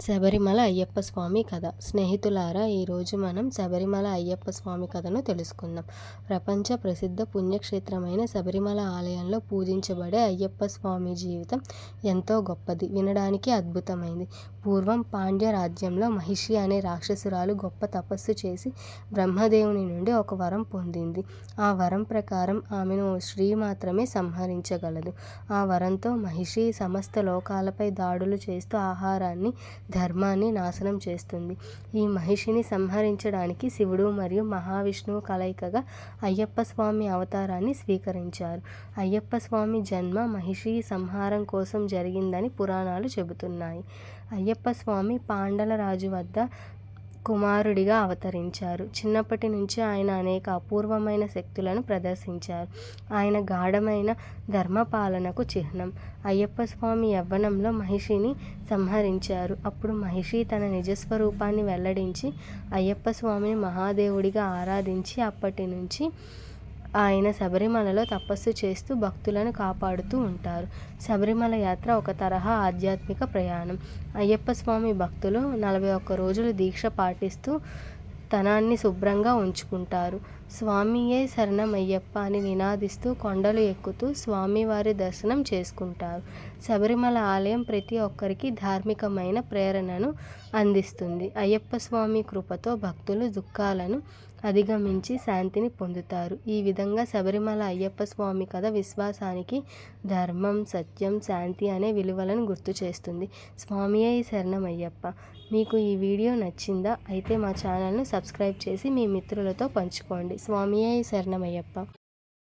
శబరిమల అయ్యప్ప స్వామి కథ. స్నేహితులారా, ఈరోజు మనం శబరిమల అయ్యప్ప స్వామి కథను తెలుసుకుందాం. ప్రపంచ ప్రసిద్ధ పుణ్యక్షేత్రమైన శబరిమల ఆలయంలో పూజించబడే అయ్యప్ప స్వామి జీవితం ఎంతో గొప్పది, వినడానికి అద్భుతమైంది. పూర్వం పాండ్య రాజ్యంలో మహిషి అనే రాక్షసురాలు గొప్ప తపస్సు చేసి బ్రహ్మదేవుని నుండి ఒక వరం పొందింది. ఆ వరం ప్రకారం ఆమెను ఓ స్త్రీ మాత్రమే సంహరించగలదు. ఆ వరంతో మహిషి సమస్త లోకాలపై దాడులు చేస్తూ ఆహారాన్ని, ధర్మాన్ని నాశనం చేస్తుంది. ఈ మహిషిని సంహరించడానికి శివుడు మరియు మహావిష్ణువు కలయికగా అయ్యప్ప స్వామి అవతారాన్ని స్వీకరించారు. అయ్యప్ప స్వామి జన్మ మహిషి సంహారం కోసం జరిగిందని పురాణాలు చెబుతున్నాయి. అయ్యప్ప స్వామి పాండల రాజు వద్ద కుమారుడిగా అవతరించారు. చిన్నప్పటి నుంచి ఆయన అనేక అపూర్వమైన శక్తులను ప్రదర్శించారు. ఆయన గాఢమైన ధర్మపాలనకు చిహ్నం. అయ్యప్ప స్వామి యవ్వనంలో మహిషిని సంహరించారు. అప్పుడు మహిషి తన నిజస్వరూపాన్ని వెల్లడించి అయ్యప్ప స్వామిని మహాదేవుడిగా ఆరాధించి అప్పటి నుంచి ఆయన శబరిమలలో తపస్సు చేస్తూ భక్తులను కాపాడుతూ ఉంటారు. శబరిమల యాత్ర ఒక తరహా ఆధ్యాత్మిక ప్రయాణం. అయ్యప్ప స్వామి భక్తులు 41 రోజులు దీక్ష పాటిస్తూ తనాన్ని శుభ్రంగా ఉంచుకుంటారు. స్వామియే శరణమయ్యప్ప అని నినాదిస్తూ కొండలు ఎక్కుతూ స్వామివారి దర్శనం చేసుకుంటారు. శబరిమల ఆలయం ప్రతి ఒక్కరికి ధార్మికమైన ప్రేరణను అందిస్తుంది. అయ్యప్ప స్వామి కృపతో భక్తులు దుఃఖాలను అధిగమించి శాంతిని పొందుతారు. ఈ విధంగా శబరిమల అయ్యప్ప స్వామి కథ విశ్వాసానికి, ధర్మం, సత్యం, శాంతి అనే విలువలను గుర్తు చేస్తుంది. స్వామియే శరణమయ్యప్ప. మీకు ఈ వీడియో నచ్చిందా? అయితే మా ఛానల్ను సబ్స్క్రైబ్ చేసి మీ మిత్రులతో పంచుకోండి. స్వామియే శరణమయ్యప్ప.